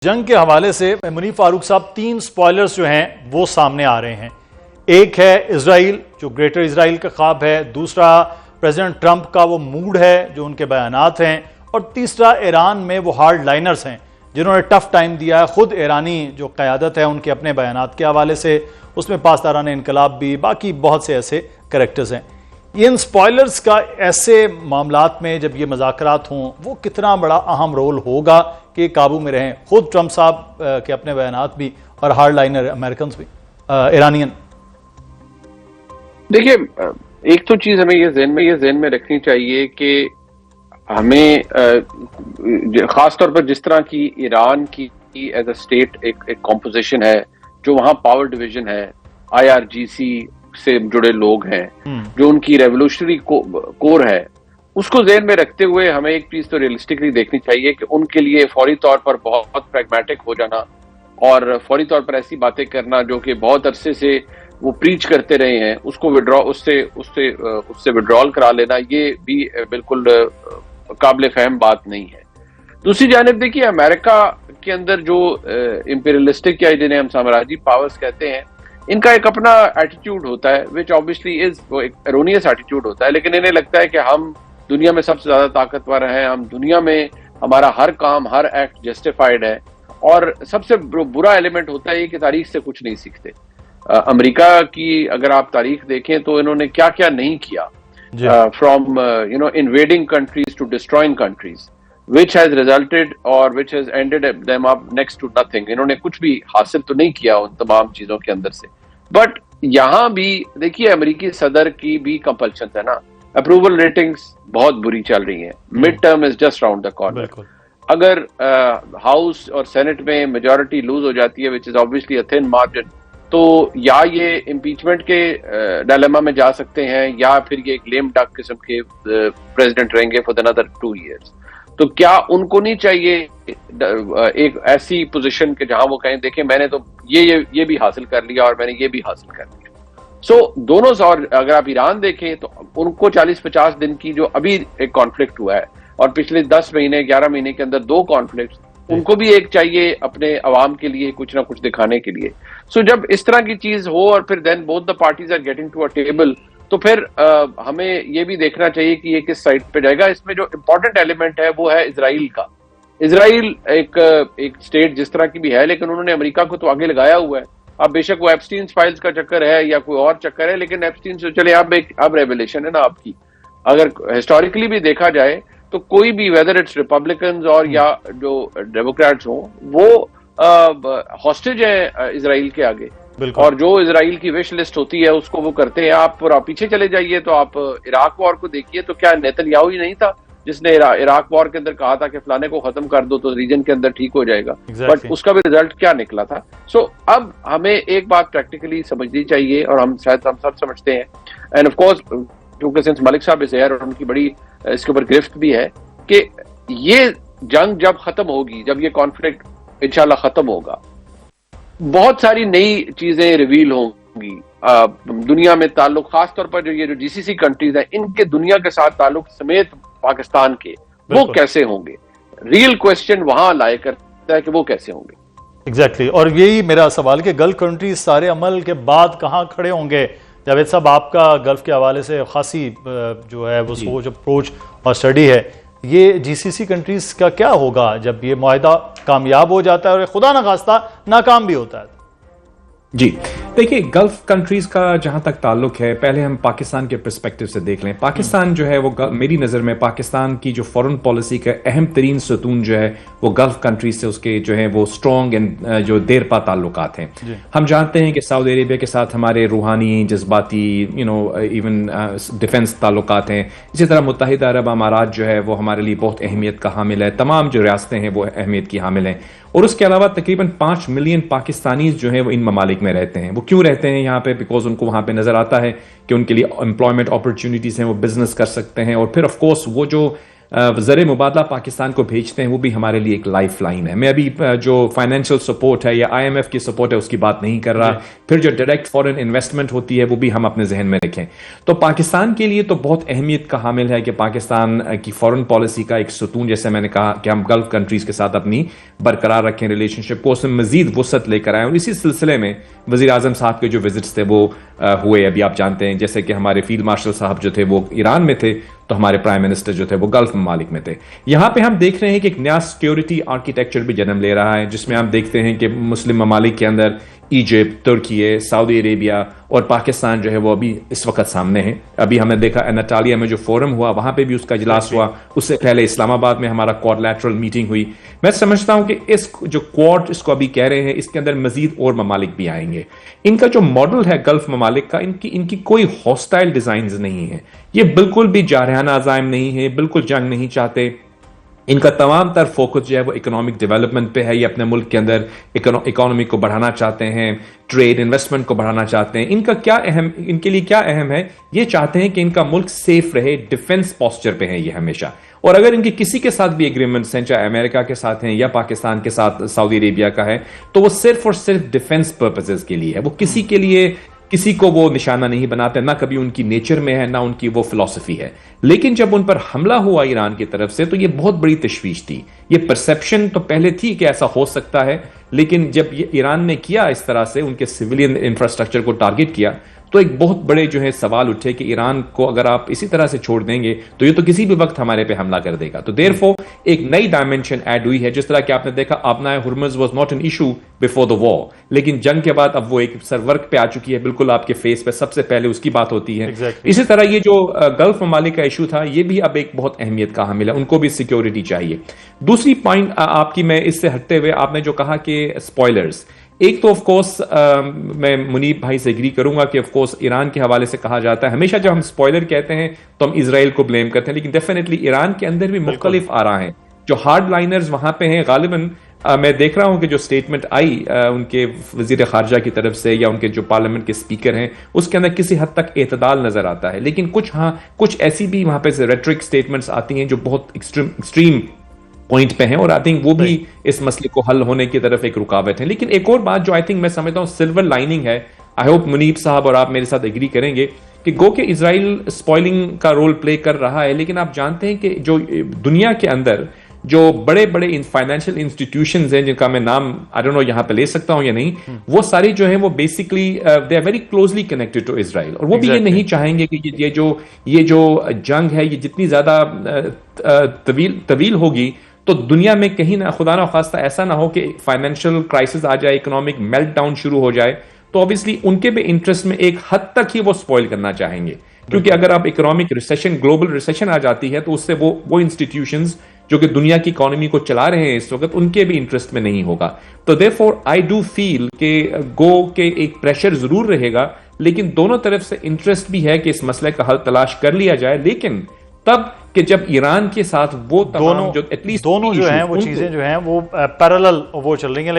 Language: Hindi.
जंग के हवाले से मुनीफ फारूक साहब, 3 स्पॉयलर्स जो हैं वो सामने आ रहे हैं। एक है इजराइल, जो ग्रेटर इजराइल का ख्वाब है। दूसरा प्रेसिडेंट ट्रंप का वो मूड है जो उनके बयानात हैं। और तीसरा ईरान में वो हार्ड लाइनर्स हैं जिन्होंने टफ टाइम दिया है। खुद ईरानी जो क़यादत है उनके अपने बयानात के हवाले से, उसमें पासदारान इनकलाब भी, बाकी बहुत से ऐसे कैरेक्टर्स हैं। इन स्पॉयलर्स का ऐसे मामलात में जब ये मुज़ाकरात हों, वो कितना बड़ा अहम रोल होगा कि काबू में रहें, खुद ट्रंप साहब के अपने बयानात भी और हार्ड लाइनर अमेरिकन भी, ईरानियन। देखिए, एक तो चीज हमें ये जेहन में रखनी चाहिए कि हमें खास तौर पर जिस तरह की ईरान की एज अ स्टेट एक कॉम्पोजिशन है, जो वहां पावर डिवीजन है, IRGC से जुड़े लोग हैं, जो उनकी रेवोल्यूशनरी कोर है, उसको जेहन में रखते हुए हमें एक चीज तो रियलिस्टिकली देखनी चाहिए कि उनके लिए फौरी तौर पर बहुत प्रैग्मेटिक हो जाना और फौरी तौर पर ऐसी बातें करना जो कि बहुत अरसे से वो प्रीच करते रहे हैं, उसको उससे विड्रॉल करा लेना, ये भी बिल्कुल काबिल फहम बात नहीं है। दूसरी जानिब देखिए, अमेरिका के अंदर जो इंपीरियलिस्टिक या जिन्हें हम साम्राज्यी पावर्स कहते हैं, इनका एक अपना एटीट्यूड होता है, विच ऑब्वियसली इज वो एक एरोनियस एटीट्यूड होता है। लेकिन इन्हें लगता है कि हम दुनिया में सबसे ज्यादा ताकतवर हैं, हम दुनिया में हमारा हर काम, हर एक्ट जस्टिफाइड है। और सबसे बुरा एलिमेंट होता है कि तारीख से कुछ नहीं सीखते। अमेरिका की अगर आप तारीख देखें तो इन्होंने क्या क्या नहीं किया, from invading countries to destroying countries, which has resulted or which has ended them up next to nothing। इन्होंने कुछ भी हासिल तो नहीं किया उन तमाम चीजों के अंदर से। बट यहां भी देखिए, अमेरिकी सदर की भी कंपल्शन है ना, अप्रूवल रेटिंग्स बहुत बुरी चल रही हैं, mid term is just round the corner. अगर हाउस और सेनेट में मेजॉरिटी लूज हो जाती है, which is obviously a thin margin, तो या ये इम्पीचमेंट के डायलेमा में जा सकते हैं, या फिर ये एक लेम डक किस्म के प्रेसिडेंट रहेंगे फॉर अनदर 2 years। तो क्या उनको नहीं चाहिए एक ऐसी पोजीशन के जहां वो कहें, देखें मैंने तो ये भी हासिल कर लिया और मैंने ये भी हासिल कर लिया। सो दोनों। और अगर आप ईरान देखें तो उनको 40-50 दिन की जो अभी एक कॉन्फ्लिक्ट हुआ है, और पिछले 10 महीने 11 महीने के अंदर 2 कॉन्फ्लिक्ट, उनको भी एक चाहिए अपने अवाम के लिए कुछ ना कुछ दिखाने के लिए। सो जब इस तरह की चीज हो और फिर then both the parties are getting to a table, तो फिर हमें ये भी देखना चाहिए कि ये किस साइड पे जाएगा। इसमें जो इम्पोर्टेंट एलिमेंट है वो है इजराइल का। इजराइल एक स्टेट जिस तरह की भी है, लेकिन उन्होंने अमेरिका को तो आगे लगाया हुआ है। अब बेशक वो एप्स्टीन फाइल्स का चक्कर है या कोई और चक्कर है, लेकिन एप्स्टीन से चले अब रेवलेशन है ना आपकी। अगर हिस्टोरिकली भी देखा जाए तो कोई भी, वेदर इट्स रिपब्लिकन और या जो डेमोक्रेट्स हो, वो हॉस्टेज है इजराइल के आगे। और जो इजराइल की विश लिस्ट होती है उसको वो करते हैं। आप पीछे चले जाइए तो आप इराक वॉर को देखिए, तो क्या नेतन्याहू ही नहीं था जिसने इराक वॉर के अंदर कहा था कि फलाने को खत्म कर दो तो रीजन के अंदर ठीक हो जाएगा। बट उसका भी रिजल्ट क्या निकला था। सो अब हमें एक बात प्रैक्टिकली समझनी चाहिए, और हम शायद हम सब समझते हैं, एंड ऑफ कोर्स क्योंकि सिंस मलिक साहब इज हियर और उनकी बड़ी इसके ऊपर गिरफ्त भी है, कि ये जंग जब खत्म होगी, जब ये कॉन्फ्लिक्ट इंशाल्लाह खत्म होगा, बहुत सारी नई चीजें रिवील होंगी दुनिया में ताल्लुक, खासतौर पर जो ये जो GCC कंट्रीज हैं, इनके दुनिया के साथ ताल्लुक समेत पाकिस्तान के, वो कैसे होंगे। रियल क्वेश्चन वहां लाया करता है कि वो कैसे होंगे। एग्जैक्टली। और यही मेरा सवाल कि गल्फ कंट्रीज सारे अमल के बाद कहाँ खड़े होंगे। जावेद साहब, आपका गल्फ के हवाले से खासी जो है वो सोच, अप्रोच और स्टडी है, ये GCC कंट्रीज का क्या होगा जब ये मुआहदा कामयाब हो जाता है और खुदा न खास्ता नाकाम भी होता है। जी देखिए, गल्फ कंट्रीज का जहां तक ताल्लुक है, पहले हम पाकिस्तान के पर्सपेक्टिव से देख लें। पाकिस्तान जो है वो, मेरी नज़र में पाकिस्तान की जो फॉरेन पॉलिसी का अहम तरीन सतून जो है वो गल्फ कंट्रीज से उसके जो है वो स्ट्रॉन्ग एंड जो देरपा ताल्लुकात हैं। हम जानते हैं कि सऊदी अरेबिया के साथ हमारे रूहानी, जज्बाती, इवन डिफेंस ताल्लुकात हैं। इसी तरह मुत्तहिदा अरब अमारात जो है वो हमारे लिए बहुत अहमियत का हामिल है। तमाम जो रियासतें हैं वो अहमियत की हामिल हैं। और उसके अलावा तकरीबन 5 मिलियन पाकिस्तानीज जो हैं वो इन ममालिक में रहते हैं। वो क्यों रहते हैं यहाँ पे? बिकॉज उनको वहाँ पे नजर आता है कि उनके लिए एम्प्लॉयमेंट अपॉर्चुनिटीज हैं, वो बिजनेस कर सकते हैं। और फिर ऑफ कोर्स वो जो ज़र मुबादला पाकिस्तान को भेजते हैं वो भी हमारे लिए एक लाइफ लाइन है। मैं अभी जो फाइनेंशियल सपोर्ट है या IMF की सपोर्ट है उसकी बात नहीं कर रहा। फिर जो डायरेक्ट फॉरेन इन्वेस्टमेंट होती है वो भी हम अपने जहन में रखें। तो पाकिस्तान के लिए तो बहुत अहमियत का हामिल है कि पाकिस्तान की फॉरेन पॉलिसी का एक सतून, जैसे मैंने कहा कि हम गल्फ कंट्रीज के साथ अपनी बरकरार रखें रिलेशनशिप को, उसमें मजीद वसअत लेकर आए। और इसी सिलसिले में वज़ीर आज़म साहब के जो विजिट्स थे वो हुए, अभी आप जानते हैं, जैसे कि हमारे फील्ड मार्शल साहब जो थे वो ईरान में थे, तो हमारे प्राइम मिनिस्टर जो थे वो गल्फ ममालिक में थे। यहां पे हम देख रहे हैं कि एक नया सिक्योरिटी आर्किटेक्चर भी जन्म ले रहा है, जिसमें हम देखते हैं कि मुस्लिम ममालिक के अंदर इजिप्ट, तुर्की, सऊदी अरेबिया और पाकिस्तान जो है वो अभी इस वक्त सामने है। अभी हमने देखा एनाटालिया में जो फोरम हुआ वहां पे भी उसका इजलास हुआ, उससे पहले इस्लामाबाद में हमारा क्वाड्रिलैटरल मीटिंग हुई। मैं समझता हूं कि इस जो क्वाड इसको अभी कह रहे हैं, इसके अंदर मजीद और ममालिक भी आएंगे। इनका जो मॉडल है गल्फ ममालिक का, इनकी कोई हॉस्टाइल डिजाइन नहीं है, ये बिल्कुल भी जारहाना अज़ाइम नहीं है, बिल्कुल जंग नहीं चाहते। इनका तमाम तर फोकस जो है वो इकोनॉमिक डेवलपमेंट पे है। ये अपने मुल्क के अंदर इकोनॉमी को बढ़ाना चाहते हैं, ट्रेड इन्वेस्टमेंट को बढ़ाना चाहते हैं। इनके लिए क्या अहम है, ये चाहते हैं कि इनका मुल्क सेफ रहे, डिफेंस पोस्चर पे है ये हमेशा। और अगर इनके किसी के साथ भी एग्रीमेंट्स हैं, चाहे अमेरिका के साथ हैं या पाकिस्तान के साथ सऊदी अरेबिया का है, तो वो सिर्फ और सिर्फ डिफेंस पर्पसेस के लिए है। वो किसी के लिए किसी को वो निशाना नहीं बनाते, ना कभी उनकी नेचर में है, ना उनकी वो फिलॉसफी है। लेकिन जब उन पर हमला हुआ ईरान की तरफ से, तो ये बहुत बड़ी तशवीश थी। ये परसेप्शन तो पहले थी कि ऐसा हो सकता है, लेकिन जब ये ईरान ने किया इस तरह से, उनके सिविलियन इंफ्रास्ट्रक्चर को टारगेट किया, तो एक बहुत बड़े जो है सवाल उठे कि ईरान को अगर आप इसी तरह से छोड़ देंगे तो ये तो किसी भी वक्त हमारे पे हमला कर देगा। तो देयरफॉर एक नई डायमेंशन ऐड हुई है। जिस तरह कि आपने देखा, आबनाए Hormuz was not an issue before the war, लेकिन जंग के बाद अब वो एक सरवर्क पे आ चुकी है, बिल्कुल आपके फेस पे सबसे पहले उसकी बात होती है। इसी तरह ये जो गल्फ ममालिक का इशू था, ये भी अब एक बहुत अहमियत का हामिल है, उनको भी सिक्योरिटी चाहिए। दूसरी पॉइंट आपकी, मैं इससे हटते हुए, आपने जो कहा कि स्पॉयलर्स, एक तो ऑफ कोर्स मैं मुनीब भाई से एग्री करूंगा कि ऑफ कोर्स ईरान के हवाले से कहा जाता है, हमेशा जब हम स्पॉइलर कहते हैं तो हम इजराइल को ब्लेम करते हैं, लेकिन डेफिनेटली ईरान के अंदर भी मुख्तलिफ आ रहा है। जो हार्ड लाइनर्स वहां पे हैं, गालिबन मैं देख रहा हूं कि जो स्टेटमेंट आई उनके वजीर खारजा की तरफ से या उनके जो पार्लियामेंट के स्पीकर हैं, उसके अंदर किसी हद तक एतदाल नजर आता है। लेकिन कुछ ऐसी भी वहां पे रेटरिक स्टेटमेंट्स आती हैं जो बहुत एक्सट्रीम पॉइंट पे हैं, और आई थिंक वो भी इस मसले को हल होने की तरफ एक रुकावट है। लेकिन एक और बात जो आई थिंक मैं समझता हूं सिल्वर लाइनिंग है, आई होप मुनीब साहब और आप मेरे साथ एग्री करेंगे, कि गो के इजराइल स्पॉइलिंग का रोल प्ले कर रहा है, लेकिन आप जानते हैं कि जो दुनिया के अंदर जो बड़े बड़े फाइनेंशियल इंस्टीट्यूशंस हैं, जिनका मैं नाम आई डोंट नो यहां पे ले सकता हूं या नहीं, वो सारी जो है वो basically they are very closely connected to Israel. और वो भी ये नहीं चाहेंगे कि ये जो जंग है ये जितनी ज्यादा तवील होगी, तो दुनिया में कहीं ना खुदा ना खास्ता ऐसा ना हो कि फाइनेंशियल क्राइसिस आ जाए, इकोनॉमिक मेल्ट डाउन शुरू हो जाए। तो ऑब्वियसली उनके भी इंटरेस्ट में एक हद तक ही वो स्पॉइल करना चाहेंगे, क्योंकि अगर आप इकोनॉमिक रिसेशन, ग्लोबल रिसेशन आ जाती है, तो उससे वो इंस्टीट्यूशंस जो कि दुनिया की इकोनॉमी को चला रहे हैं इस वक्त, उनके भी इंटरेस्ट में नहीं होगा। तो देयरफॉर आई डू फील कि गो के एक प्रेशर जरूर रहेगा, लेकिन दोनों तरफ से इंटरेस्ट भी है कि इस मसले का हल तलाश कर लिया जाए, लेकिन तब कि जब ईरान के साथ वो तमाम जो एटलीस्ट दोनों जो हैं वो चीजें जो हैं वो पैरेलल वो चल रही हैं।